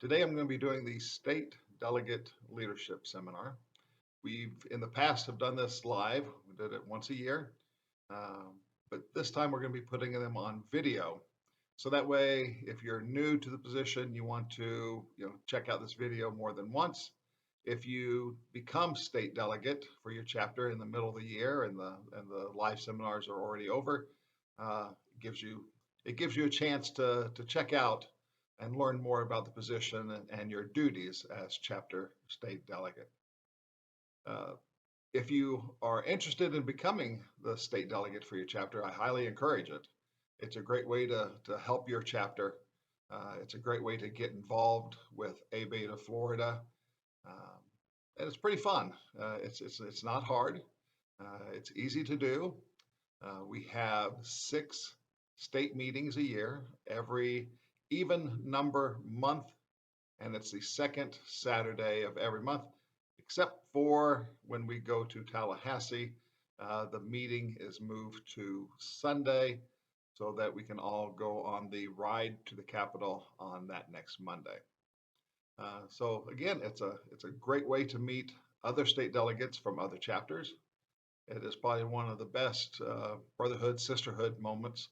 Today I'm going to be doing the State Delegate Leadership Seminar. We've in the past have done this live. We did it once a year, but this time we're going to be putting them on video. So that way, if you're new to the position, you want to check out this video more than once. If you become state delegate for your chapter in the middle of the year and the live seminars are already over, it gives you a chance to check out and learn more about the position and your duties as chapter state delegate. If you are interested in becoming the state delegate for your chapter, I highly encourage it. It's a great way to help your chapter. It's a great way to get involved with ABATE of Florida. And it's pretty fun. It's not hard. It's easy to do. We have 6 state meetings a year, every even number month, and it's the second Saturday of every month, except for when we go to Tallahassee. The meeting is moved to Sunday so that we can all go on the ride to the Capitol on that next Monday. So again, it's a great way to meet other state delegates from other chapters. It is probably one of the best brotherhood, sisterhood moments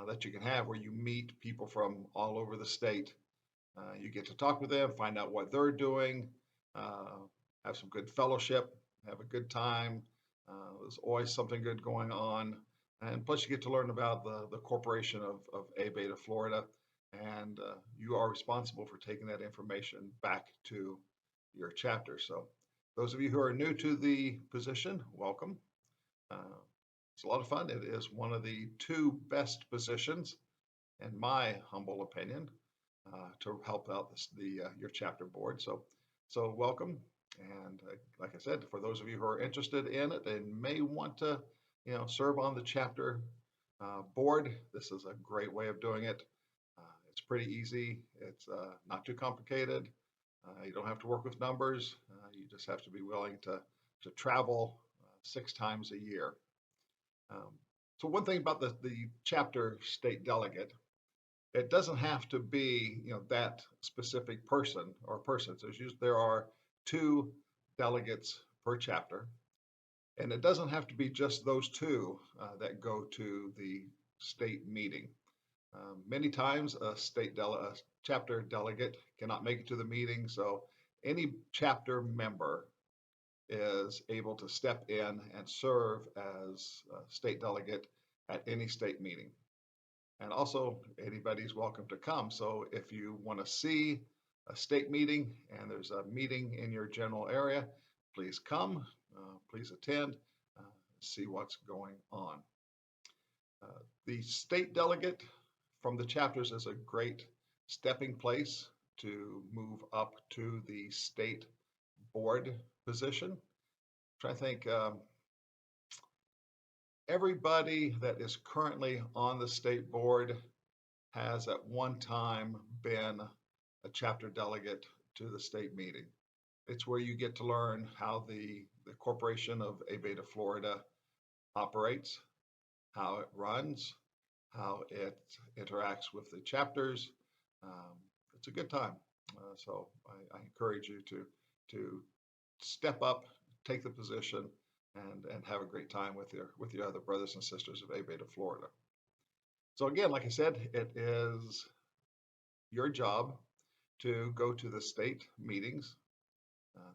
that you can have, where you meet people from all over the state. You get to talk with them, find out what they're doing, have some good fellowship, have a good time. There's always something good going on. And plus you get to learn about the corporation of ABATE of Florida, and you are responsible for taking that information back to your chapter. So those of you who are new to the position, welcome. It's a lot of fun. It is one of the 2 best positions, in my humble opinion, to help out your chapter board. So welcome. And like I said, for those of you who are interested in it and may want to serve on the chapter board, this is a great way of doing it. It's pretty easy. It's not too complicated. You don't have to work with numbers. You just have to be willing to travel 6 times a year. So one thing about the chapter state delegate, it doesn't have to be that specific person or persons. There are 2 delegates per chapter, and it doesn't have to be just those 2 that go to the state meeting. Many times a chapter delegate cannot make it to the meeting, so any chapter member is able to step in and serve as a state delegate at any state meeting. And also, anybody's welcome to come. So if you want to see a state meeting and there's a meeting in your general area, please come, please attend, see what's going on. The state delegate from the chapters is a great stepping place to move up to the state board position. I'm trying to think, everybody that is currently on the state board has at one time been a chapter delegate to the state meeting. It's where you get to learn how the corporation of ABATE of Florida operates, how it runs, how it interacts with the chapters. It's a good time. So I encourage you to step up, take the position, and have a great time with your other brothers and sisters of ABATE of Florida. So again, like I said, it is your job to go to the state meetings.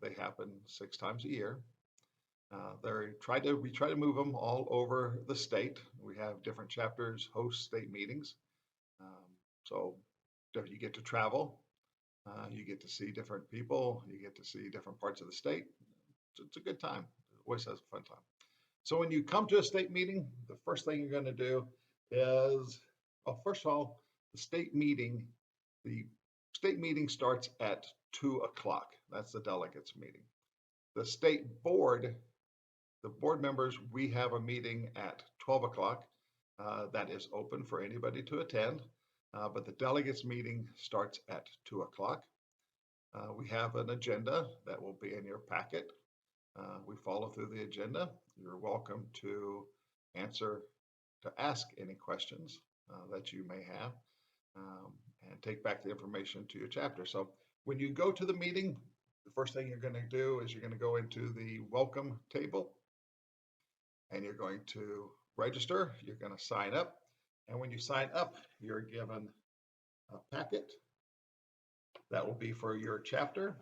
They happen 6 times a year. We try to move them all over the state. We have different chapters host state meetings. So you get to travel, you get to see different people, you get to see different parts of the state. It's a good time. It always has a fun time. So when you come to a state meeting, the first thing you're going to do is, well, first of all, the state meeting starts at 2 o'clock. That's the delegates meeting. The state board, the board members, we have a meeting at 12 o'clock. That is open for anybody to attend, but the delegates meeting starts at 2 o'clock. We have an agenda that will be in your packet. We follow through the agenda. You're welcome to ask any questions that you may have, and take back the information to your chapter. So When you go to the meeting, the first thing you're going to do is you're going to go into the welcome table and you're going to register. You're going to sign up. And when you sign up, you're given a packet that will be for your chapter.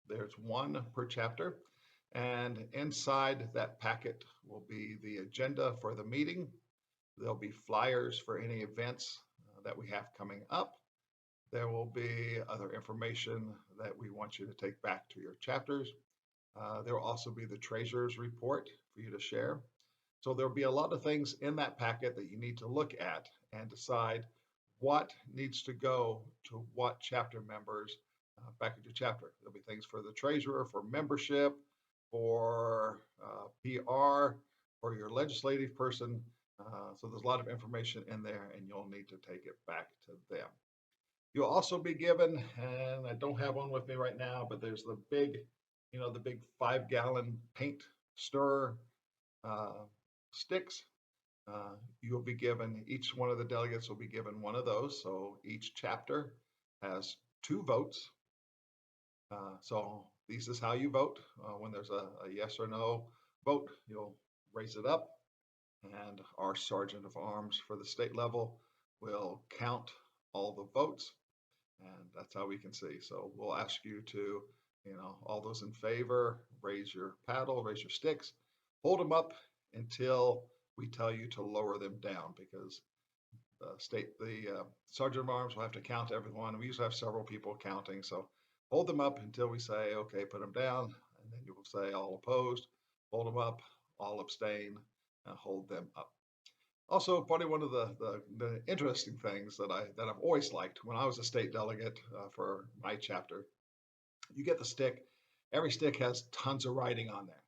There's one per chapter. And inside that packet will be the agenda for the meeting. There'll be flyers for any events that we have coming up. There will be other information that we want you to take back to your chapters. There will also be the treasurer's report for you to share. So there'll be a lot of things in that packet that you need to look at and decide what needs to go to what chapter members back at your chapter. There'll be things for the treasurer, for membership, for PR, for your legislative person. So there's a lot of information in there and you'll need to take it back to them. You'll also be given, and I don't have one with me right now, but there's the big, the big 5-gallon paint stirrer sticks. You'll be given, each one of the delegates will be given one of those. So each chapter has 2 votes. So this is how you vote. When there's a yes or no vote, you'll raise it up, and our sergeant of arms for the state level will count all the votes, and that's how we can see. So we'll ask you to, all those in favor, raise your paddle, raise your sticks, hold them up until we tell you to lower them down, because the sergeant of arms will have to count everyone. We usually have several people counting, so hold them up until we say, okay, put them down, and then you will say all opposed, hold them up, all abstain, and hold them up. Also, probably one of the interesting things that I've always liked when I was a state delegate for my chapter, you get the stick. Every stick has tons of writing on there,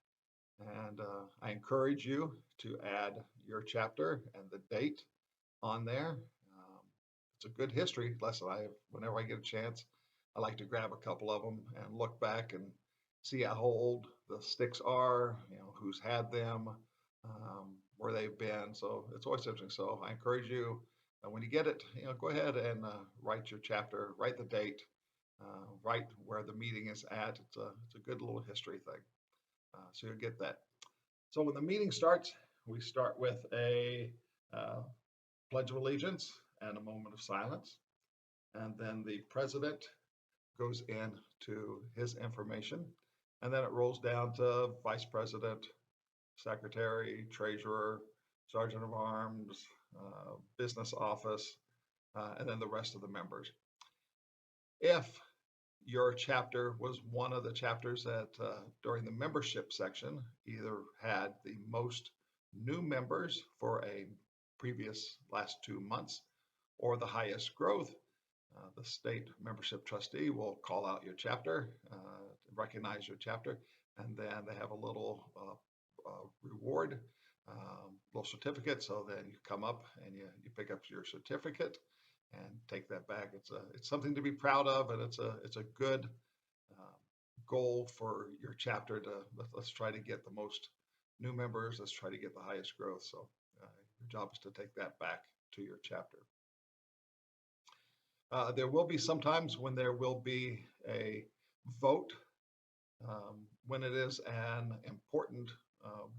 and I encourage you to add your chapter and the date on there. It's a good history lesson. Whenever I get a chance, I like to grab a couple of them and look back and see how old the sticks are, who's had them, where they've been. So it's always interesting. So I encourage you, when you get it, go ahead and write your chapter, write the date, write where the meeting is at. It's a good little history thing. So you'll get that. So when the meeting starts, we start with a Pledge of Allegiance and a moment of silence. And then the president goes into his information. And then it rolls down to vice president, secretary, treasurer, sergeant of arms, business office, and then the rest of the members. If your chapter was one of the chapters that during the membership section either had the most new members for a previous last 2 months or the highest growth, the state membership trustee will call out your chapter, recognize your chapter, and then they have a little reward, little certificate. So then you come up and you pick up your certificate and take that back. It's something to be proud of, and it's a good goal for your chapter to let's try to get the most new members. Let's try to get the highest growth. So your job is to take that back to your chapter. There will be sometimes when there will be a vote, when it is an important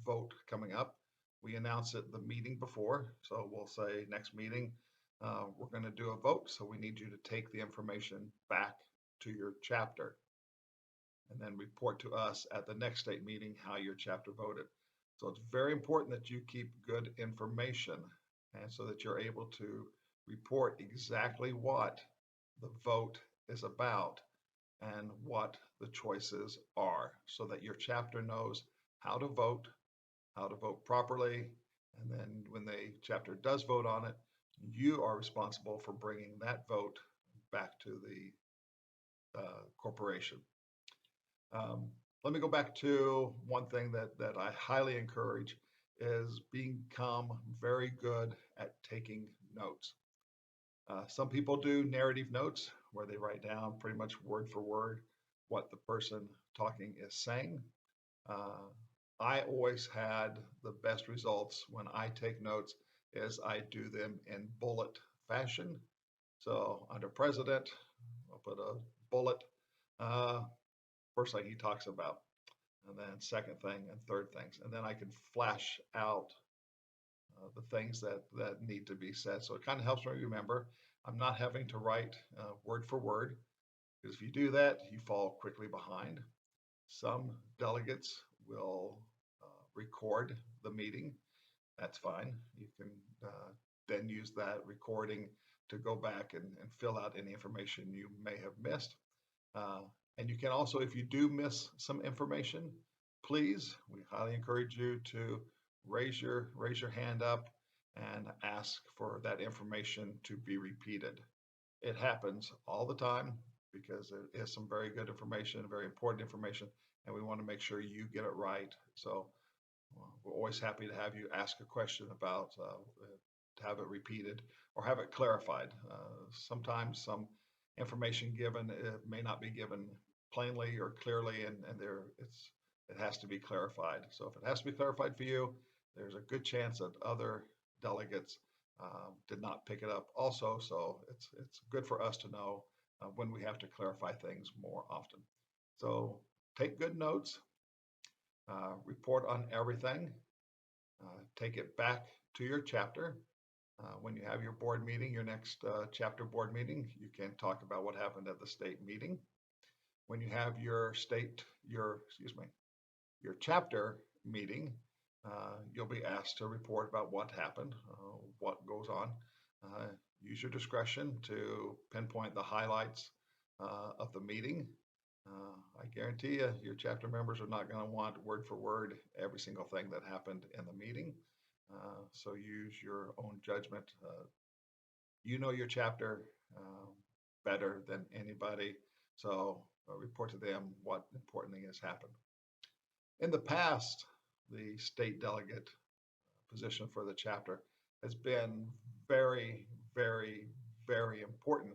vote coming up. We announce it the meeting before. So we'll say next meeting, we're going to do a vote. So we need you to take the information back to your chapter and then report to us at the next state meeting how your chapter voted. So it's very important that you keep good information, and so that you're able to report exactly what the vote is about and what the choices are, so that your chapter knows how to vote properly. And then when the chapter does vote on it, you are responsible for bringing that vote back to the corporation. Let me go back to one thing that I highly encourage is become very good at taking notes. Some people do narrative notes where they write down pretty much word for word what the person talking is saying. I always had the best results when I take notes is I do them in bullet fashion. So under president, I'll put a bullet Uh, First thing he talks about, and then second thing and third things. And then I can flash out the things that need to be said. So it kind of helps me remember. I'm not having to write word for word, because if you do that, you fall quickly behind. Some delegates will record the meeting. That's fine. You can then use that recording to go back and fill out any information you may have missed. Uh, and you can also, if you do miss some information, please, we highly encourage you to raise your hand up and ask for that information to be repeated. It happens all the time because it is some very good information, very important information, and we want to make sure you get it right. So we're always happy to have you ask a question about to have it repeated or have it clarified. Sometimes some information given may not be given plainly or clearly, and it has to be clarified. So if it has to be clarified for you, there's a good chance that other delegates did not pick it up also. So it's good for us to know when we have to clarify things more often. So take good notes, report on everything, take it back to your chapter. When you have your board meeting, your next chapter board meeting, you can talk about what happened at the state meeting. When you have your your chapter meeting, you'll be asked to report about what happened, what goes on. Uh, Use your discretion to pinpoint the highlights of the meeting. I guarantee you, your chapter members are not going to want word for word every single thing that happened in the meeting. So use your own judgment. You know your chapter better than anybody, so report to them what important thing has happened. In the past, the state delegate position for the chapter has been very, very, very important,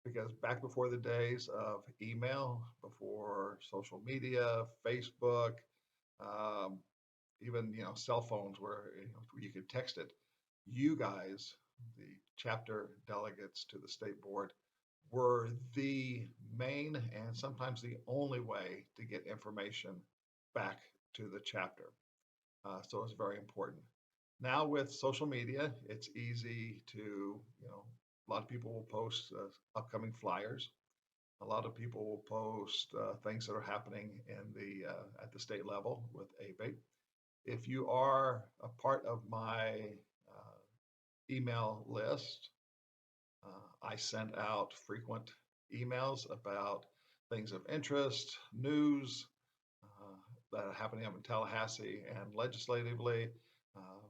because back before the days of email, before social media, Facebook, um, even cell phones where you could text it, you guys, the chapter delegates to the state board, were the main and sometimes the only way to get information back to the chapter. So it's very important. Now with social media, it's easy to, a lot of people will post upcoming flyers. A lot of people will post things that are happening at the state level with ABATE. If you are a part of my email list, I send out frequent emails about things of interest, news that are happening up in Tallahassee and legislatively.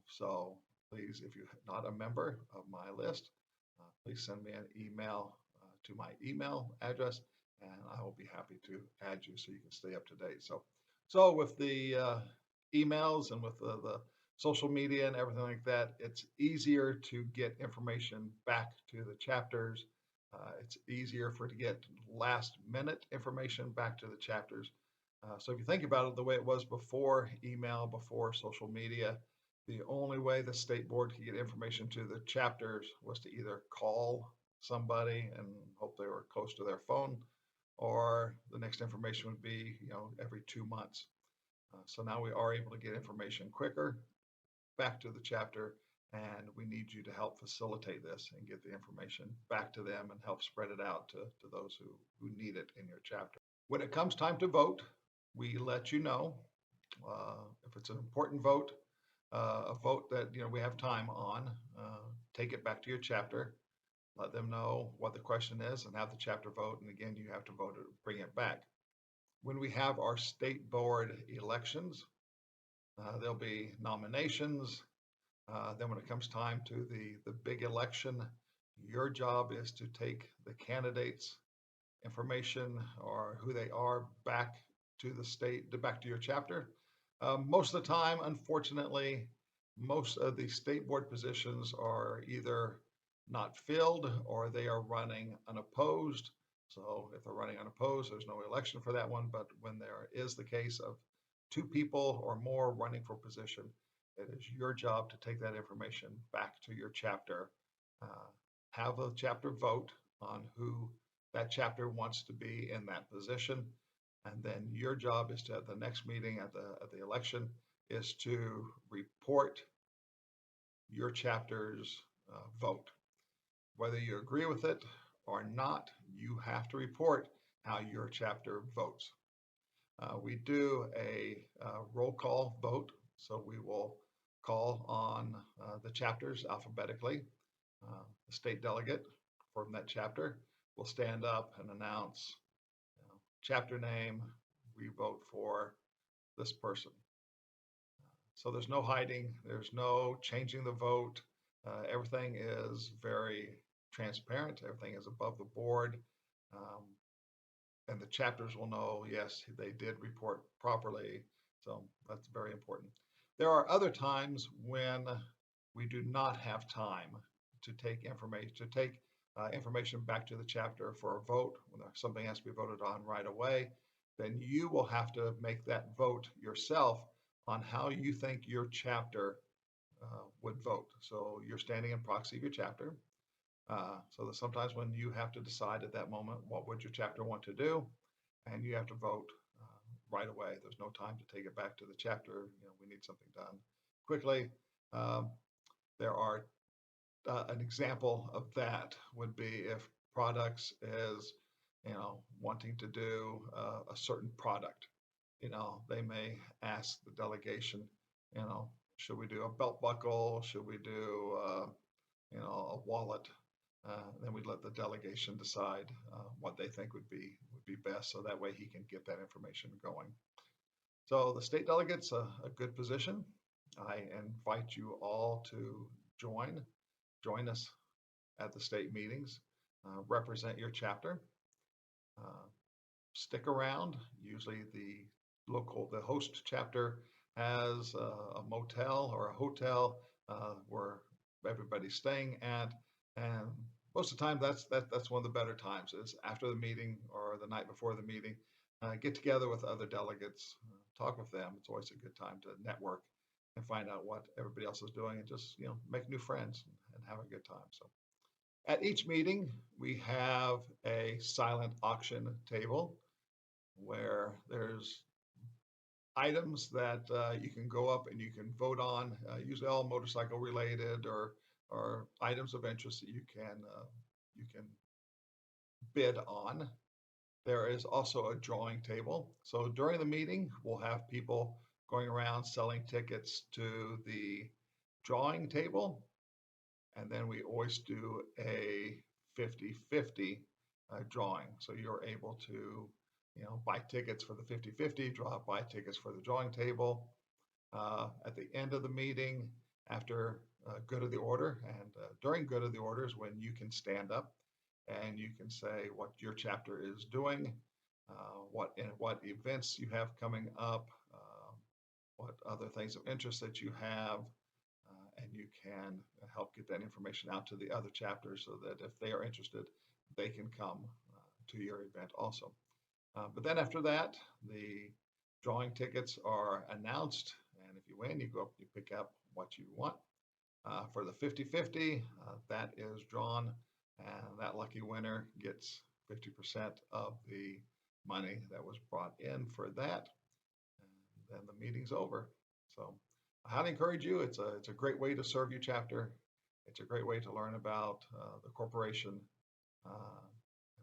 So please, if you're not a member of my list, please send me an email to my email address, and I will be happy to add you so you can stay up to date. So with the emails and with the social media and everything like that, it's easier to get information back to the chapters. It's easier to get last minute information back to the chapters. So if you think about it, the way it was before email, before social media, the only way the state board could get information to the chapters was to either call somebody and hope they were close to their phone, or the next information would be, every 2 months. So now we are able to get information quicker back to the chapter, and we need you to help facilitate this and get the information back to them and help spread it out to those who need it in your chapter. When it comes time to vote, we let you know if it's an important vote, a vote that we have time on. Take it back to your chapter, let them know what the question is, and have the chapter vote. And again, you have to vote to bring it back. When we have our state board elections, there'll be nominations. Then when it comes time to the big election, your job is to take the candidates' information or who they are back to the state, back to your chapter. Most of the time, unfortunately, most of the state board positions are either not filled or they are running unopposed. So if they're running unopposed, there's no election for that one. But when there is the case of 2 people or more running for position, it is your job to take that information back to your chapter, have a chapter vote on who that chapter wants to be in that position. And then your job is to, at the next meeting at the election, is to report your chapter's vote. Whether you agree with it or not, you have to report how your chapter votes. We do a roll call vote, so we will call on the chapters alphabetically. The state delegate from that chapter will stand up and announce, chapter name, we vote for this person. So there's no hiding, there's no changing the vote. Everything is very transparent, everything is above the board. And the chapters will know, yes, they did report properly. So that's very important. There are other times when we do not have time to take information back to the chapter for a vote. When something has to be voted on right away, then you will have to make that vote yourself on how you think your chapter would vote. So you're standing in proxy of your chapter. So that sometimes when you have to decide at that moment, what would your chapter want to do? And you have to vote right away. There's no time to take it back to the chapter. We need something done quickly. There are an example of that would be if products is, wanting to do a certain product. They may ask the delegation, should we do a belt buckle? Should we do, a wallet? Then we'd let the delegation decide what they think would be best, so that way he can get that information going. So the state delegate's a good position. I invite you all to join us at the state meetings, represent your chapter, stick around. Usually the host chapter has a motel or a hotel where everybody's staying at, and most of the time that's one of the better times is after the meeting or the night before the meeting. Get together with other delegates, talk with them. It's always a good time to network and find out what everybody else is doing, and just make new friends and have a good time. So at each meeting we have a silent auction table where there's items that you can go up and you can vote on, usually all motorcycle related or items of interest that you can bid on. There is also a drawing table. So during the meeting, we'll have people going around selling tickets to the drawing table. And then we always do a 50-50 drawing. So you're able to, buy tickets for the 50-50, buy tickets for the drawing table. At the end of the meeting, after good of the order and during good of the order is when you can stand up and you can say what your chapter is doing, what events you have coming up, what other things of interest that you have, and you can help get that information out to the other chapters so that if they are interested, they can come to your event also. But then after that, the drawing tickets are announced, and if you win, you go up, you pick up what you want. For the 50-50, that is drawn, and that lucky winner gets 50% of the money that was brought in for that, and then the meeting's over. So I highly encourage you. It's a great way to serve your chapter. It's a great way to learn about the corporation,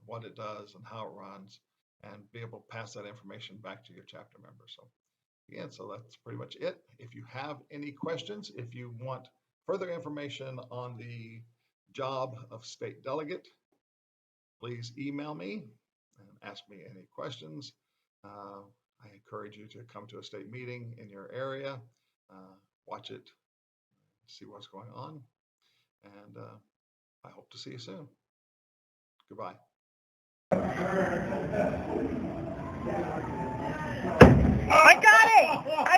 what it does and how it runs, and be able to pass that information back to your chapter members. So again, so that's pretty much it. If you have any questions, if you want further information on the job of state delegate, please email me and ask me any questions. I encourage you to come to a state meeting in your area, watch it, see what's going on, and I hope to see you soon. Goodbye. I got it!